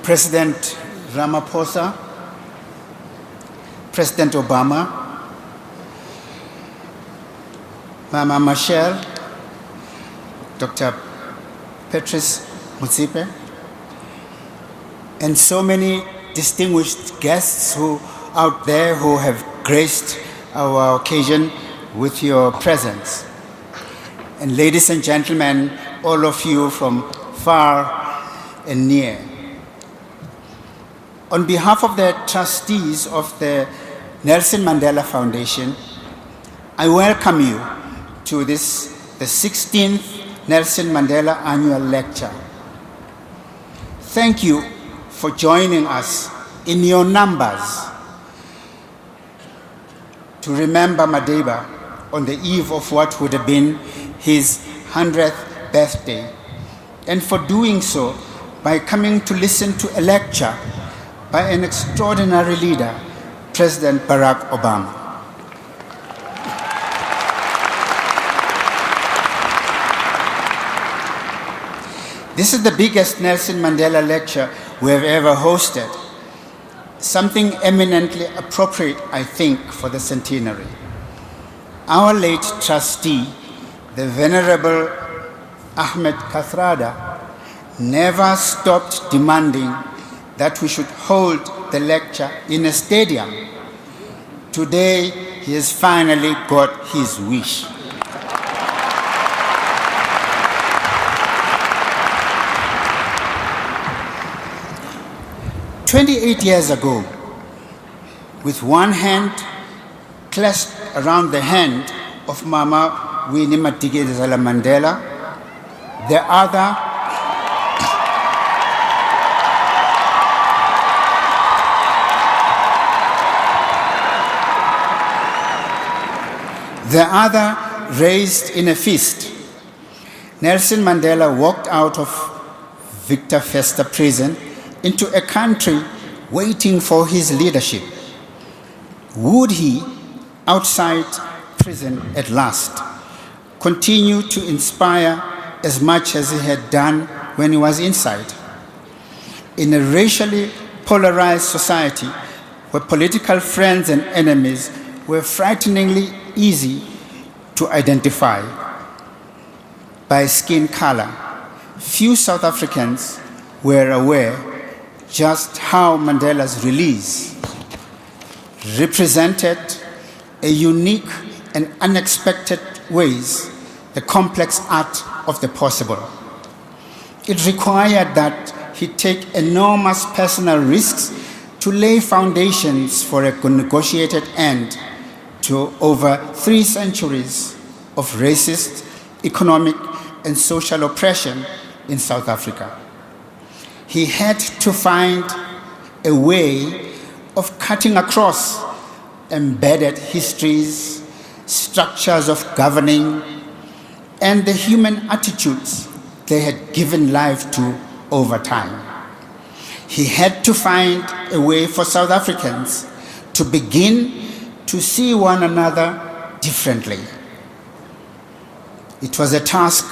President Ramaphosa, President Obama, Mama Michelle, Dr. Patrice Motsepe, and so many distinguished guests who out there who have graced our occasion with your presence. And ladies and gentlemen, all of you from far and near. On behalf of the trustees of the Nelson Mandela Foundation, I welcome you to the 16th Nelson Mandela Annual Lecture. Thank you for joining us in your numbers to remember Mandela on the eve of what would have been his 100th birthday, and for doing so by coming to listen to a lecture by an extraordinary leader, President Barack Obama. This is the biggest Nelson Mandela lecture we have ever hosted, something eminently appropriate, I think, for the centenary. Our late trustee, the Venerable Ahmed Kathrada, never stopped demanding that we should hold the lecture in a stadium. Today, he has finally got his wish. "28 years ago, with one hand clasped around the hand of Mama Winnie Madikizela Mandela, the other raised in a fist, Nelson Mandela walked out of Victor Verster prison into a country waiting for his leadership. Would he, outside prison at last, continue to inspire as much as he had done when he was inside? In a racially polarized society where political friends and enemies were frighteningly easy to identify by skin color, few South Africans were aware just how Mandela's release represented a unique and unexpected ways the complex art of the possible. It required that he take enormous personal risks to lay foundations for a negotiated end to over 3 centuries of racist, economic, and social oppression in South Africa. He had to find a way of cutting across embedded histories, structures of governing, and the human attitudes they had given life to over time. He had to find a way for South Africans to begin to see one another differently. It was a task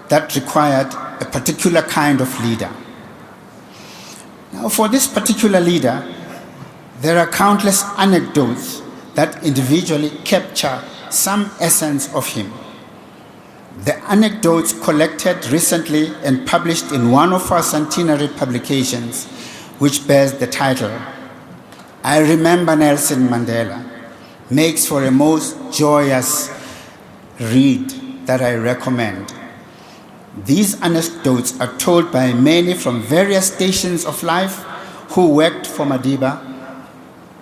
that required a particular kind of leader. Now, for this particular leader, there are countless anecdotes that individually capture some essence of him. The anecdotes collected recently and published in one of our centenary publications, which bears the title, "I Remember Nelson Mandela," makes for a most joyous read that I recommend. These anecdotes are told by many from various stations of life who worked for Madiba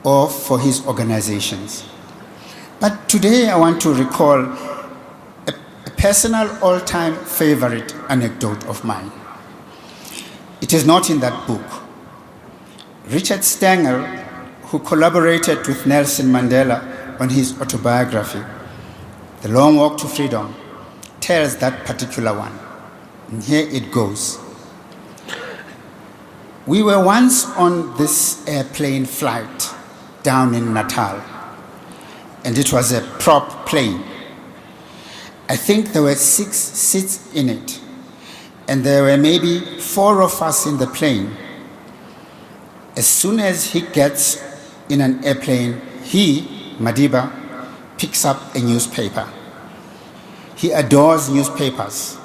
or for his organizations. But today I want to recall a personal all-time favorite anecdote of mine. It is not in that book. Richard Stengel, who collaborated with Nelson Mandela on his autobiography, The Long Walk to Freedom, tells that particular one. And here it goes. "We were once on this airplane flight down in Natal, and it was a prop plane. I think there were 6 seats in it, and there were maybe 4 of us in the plane. As soon as he gets in an airplane, he, Madiba, picks up a newspaper. He adores newspapers.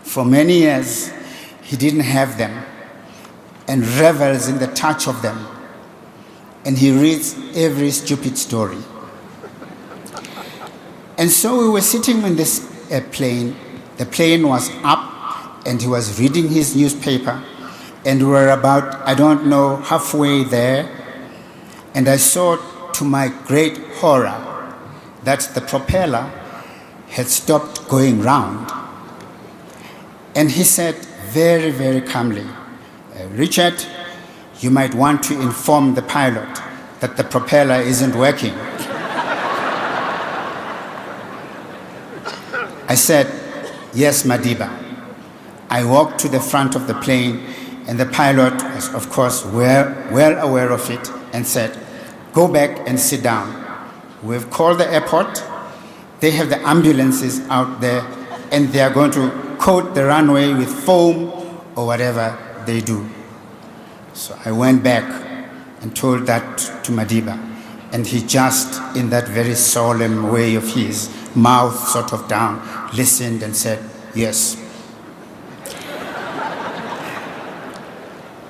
For many years, he didn't have them and revels in the touch of them. And he reads every stupid story. And so we were sitting in this plane. The plane was up and he was reading his newspaper. And we were about, I don't know, halfway there. And I saw, to my great horror, that the propeller had stopped going round. And he said very, very calmly, Richard, you might want to inform the pilot that the propeller isn't working. I said, yes, Madiba. I walked to the front of the plane, and the pilot was, of course, well aware of it, and said, go back and sit down. We've called the airport. They have the ambulances out there, and they are going to coat the runway with foam or whatever they do. So I went back and told that to Madiba, and he just, in that very solemn way of his, mouth sort of down, listened and said, yes.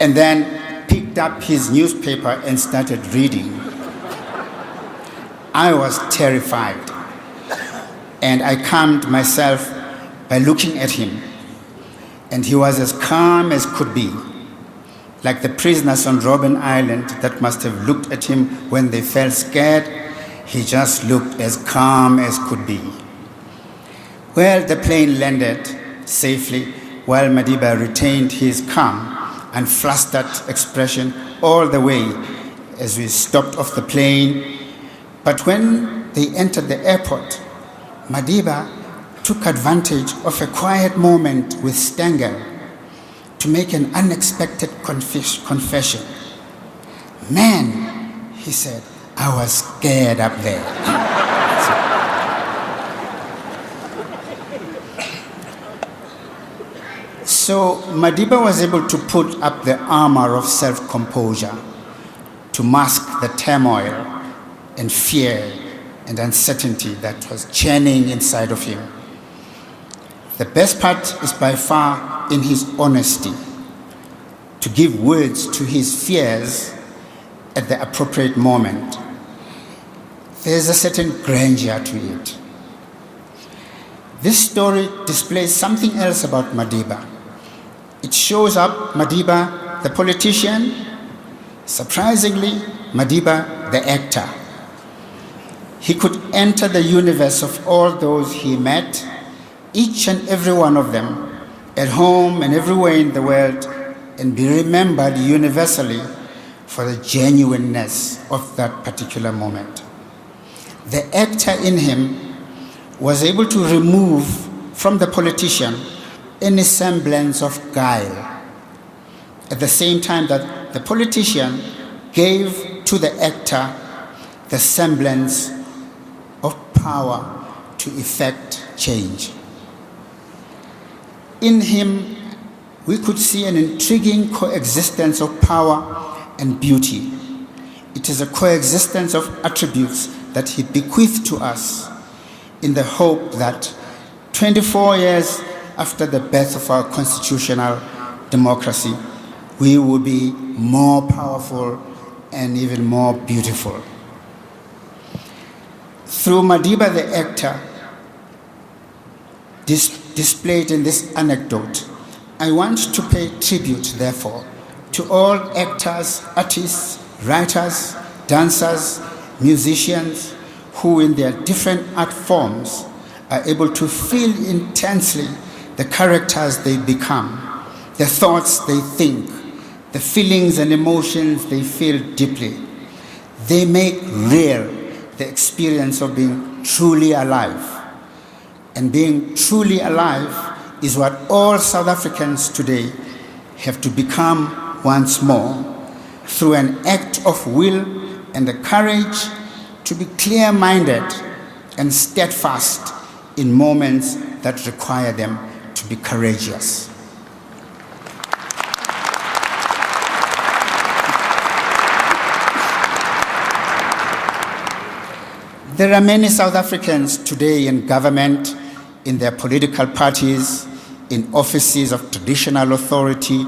And then picked up his newspaper and started reading. I was terrified, and I calmed myself by looking at him. And he was as calm as could be, like the prisoners on Robben Island that must have looked at him when they felt scared. He just looked as calm as could be. Well, the plane landed safely while Madiba retained his calm and flustered expression all the way as we stopped off the plane. But when they entered the airport, Madiba took advantage of a quiet moment with Stengel to make an unexpected confession. Man, he said, I was scared up there. So Madiba was able to put up the armor of self-composure to mask the turmoil and fear and uncertainty that was churning inside of him. The best part is by far in his honesty, to give words to his fears at the appropriate moment. There's a certain grandeur to it. This story displays something else about Madiba. It shows up Madiba, the politician, surprisingly, Madiba, the actor. He could enter the universe of all those he met, each and every one of them, at home and everywhere in the world, and be remembered universally for the genuineness of that particular moment. The actor in him was able to remove from the politician any semblance of guile, at the same time that the politician gave to the actor the semblance of power to effect change. In him, we could see an intriguing coexistence of power and beauty. It is a coexistence of attributes that he bequeathed to us in the hope that 24 years after the birth of our constitutional democracy, we will be more powerful and even more beautiful. Through Madiba the actor, displayed in this anecdote, I want to pay tribute, therefore, to all actors, artists, writers, dancers, musicians, who in their different art forms are able to feel intensely the characters they become, the thoughts they think, the feelings and emotions they feel deeply. They make real the experience of being truly alive. And being truly alive is what all South Africans today have to become once more, through an act of will and the courage to be clear-minded and steadfast in moments that require them to be courageous. There are many South Africans today in government, in their political parties, in offices of traditional authority,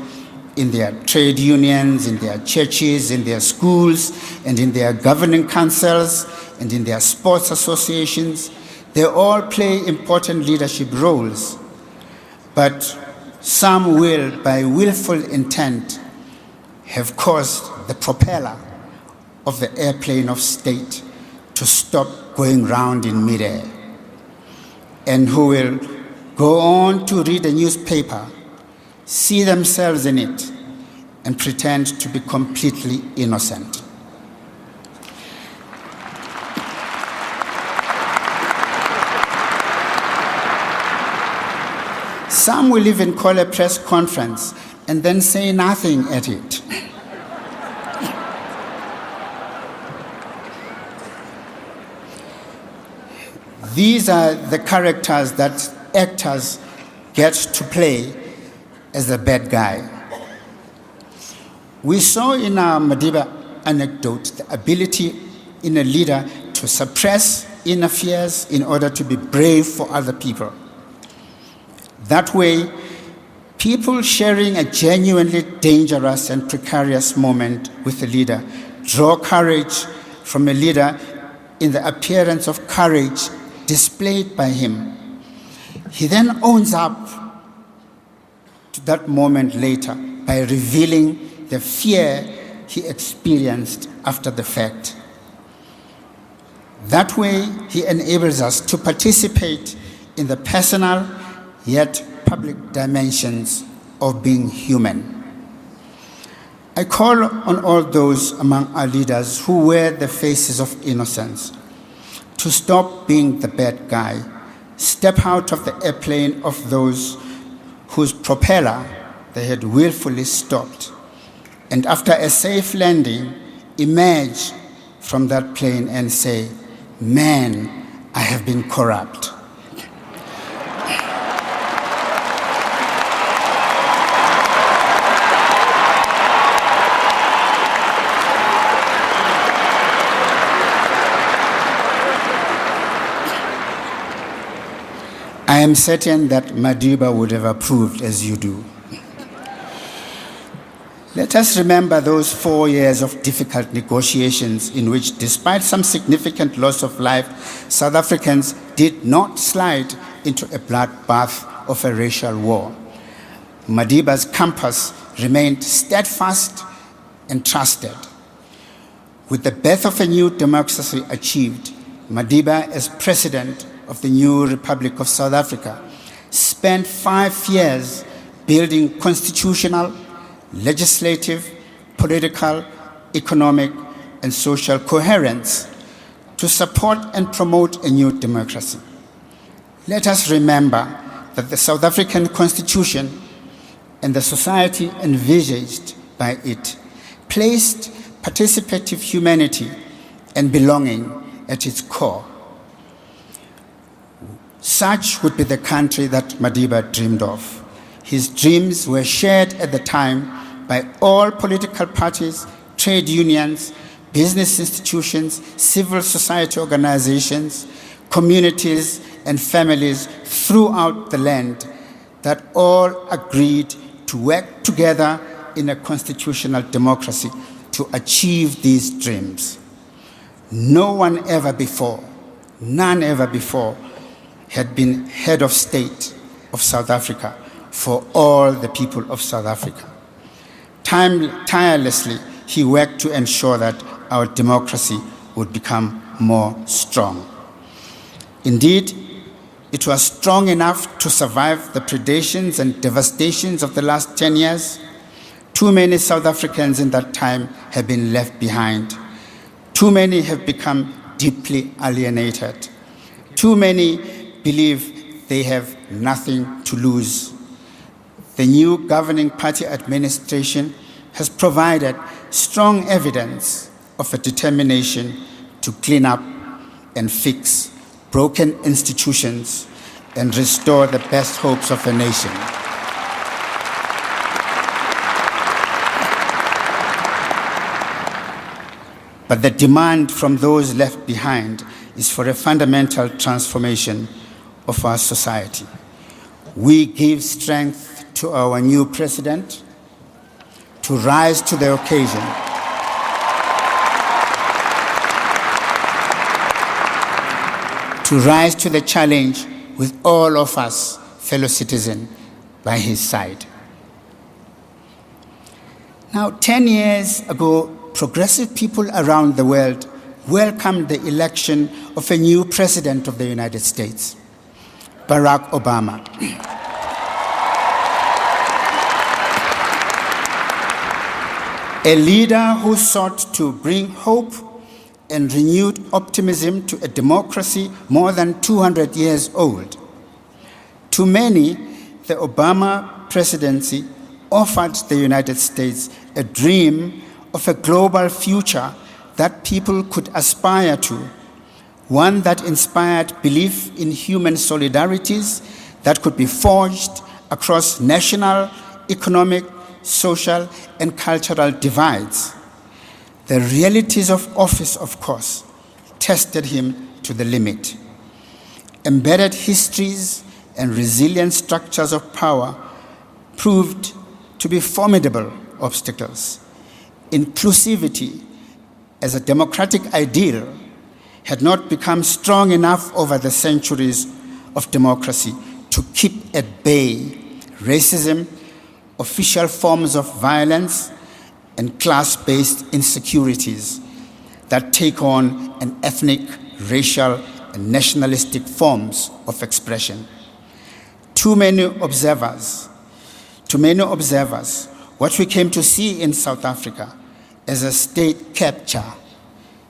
in their trade unions, in their churches, in their schools, and in their governing councils, and in their sports associations. They all play important leadership roles, but some will, by willful intent, have caused the propeller of the airplane of state to stop going round in midair, and who will go on to read a newspaper, see themselves in it, and pretend to be completely innocent. Some will even call a press conference and then say nothing at it. These are the characters that actors get to play as the bad guy. We saw in our Madiba anecdote the ability in a leader to suppress inner fears in order to be brave for other people. That way, people sharing a genuinely dangerous and precarious moment with a leader draw courage from a leader in the appearance of courage displayed by him. He then owns up to that moment later by revealing the fear he experienced after the fact. That way, he enables us to participate in the personal yet public dimensions of being human. I call on all those among our leaders who wear the faces of innocence to stop being the bad guy, step out of the airplane of those whose propeller they had willfully stopped, and after a safe landing, emerge from that plane and say, "Man, I have been corrupt." I am certain that Madiba would have approved as you do. Let us remember those 4 years of difficult negotiations in which, despite some significant loss of life, South Africans did not slide into a bloodbath of a racial war. Madiba's compass remained steadfast and trusted. With the birth of a new democracy achieved, Madiba, as president of the new Republic of South Africa, spent 5 years building constitutional, legislative, political, economic, and social coherence to support and promote a new democracy. Let us remember that the South African Constitution and the society envisaged by it placed participative humanity and belonging at its core. Such would be the country that Madiba dreamed of. His dreams were shared at the time by all political parties, trade unions, business institutions, civil society organizations, communities, and families throughout the land that all agreed to work together in a constitutional democracy to achieve these dreams. No one ever before, none ever before, had been head of state of South Africa for all the people of South Africa. Tirelessly, he worked to ensure that our democracy would become more strong. Indeed, it was strong enough to survive the predations and devastations of the last 10 years. Too many South Africans in that time have been left behind. Too many have become deeply alienated. Too many believe they have nothing to lose. The new governing party administration has provided strong evidence of a determination to clean up and fix broken institutions and restore the best hopes of a nation. But the demand from those left behind is for a fundamental transformation of our society. We give strength to our new president to rise to the occasion, to rise to the challenge with all of us, fellow citizens, by his side. Now, 10 years ago, progressive people around the world welcomed the election of a new president of the United States, Barack Obama. A leader who sought to bring hope and renewed optimism to a democracy more than 200 years old. To many, the Obama presidency offered the United States a dream of a global future that people could aspire to, one that inspired belief in human solidarities that could be forged across national, economic, social, and cultural divides. The realities of office, of course, tested him to the limit. Embedded histories and resilient structures of power proved to be formidable obstacles. Inclusivity as a democratic ideal had not become strong enough over the centuries of democracy to keep at bay racism, official forms of violence, and class-based insecurities that take on an ethnic, racial, and nationalistic forms of expression. To many observers, what we came to see in South Africa as a state capture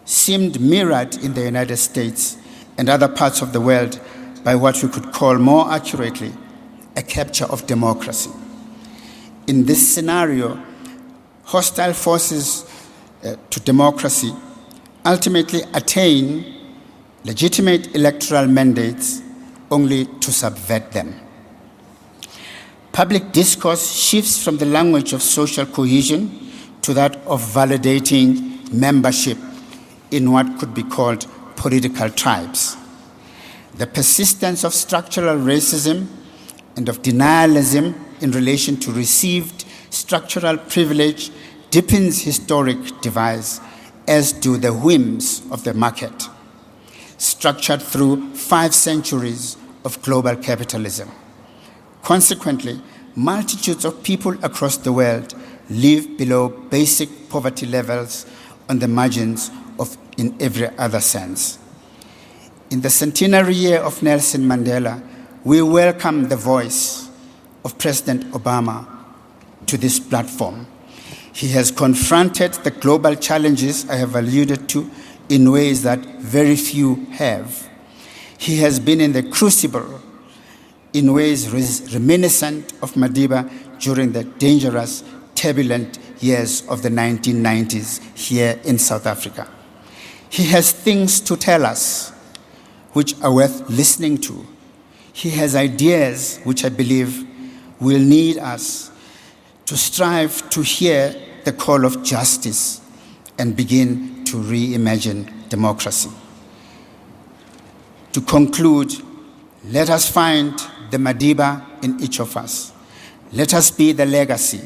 seemed mirrored in the United States and other parts of the world by what we could call more accurately a capture of democracy. In this scenario, hostile forces to democracy ultimately attain legitimate electoral mandates only to subvert them. Public discourse shifts from the language of social cohesion to that of validating membership in what could be called political tribes. The persistence of structural racism and of denialism in relation to received structural privilege deepens historic divides, as do the whims of the market, structured through 5 centuries of global capitalism. Consequently, multitudes of people across the world live below basic poverty levels on the margins of in every other sense. In the centenary year of Nelson Mandela, we welcome the voice of President Obama to this platform. He has confronted the global challenges I have alluded to in ways that very few have. He has been in the crucible in ways reminiscent of Madiba during the dangerous, turbulent years of the 1990s here in South Africa. He has things to tell us which are worth listening to. He has ideas which I believe will need us to strive to hear the call of justice and begin to reimagine democracy. To conclude, let us find the Madiba in each of us. Let us be the legacy.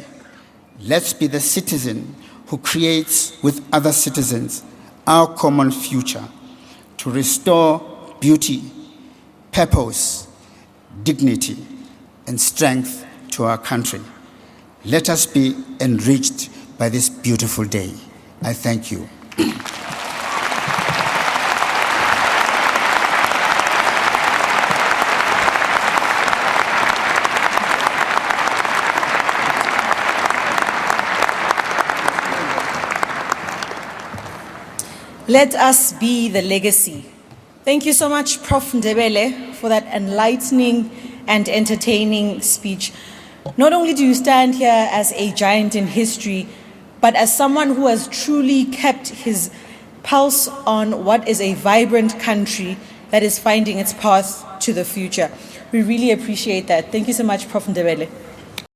Let's be the citizen who creates with other citizens our common future to restore beauty, purpose, dignity, and strength to our country. Let us be enriched by this beautiful day. I thank you. Let us be the legacy. Thank you so much, Prof Ndebele, for that enlightening and entertaining speech. Not only do you stand here as a giant in history, but as someone who has truly kept his pulse on what is a vibrant country that is finding its path to the future. We really appreciate that. Thank you so much, Prof Ndebele.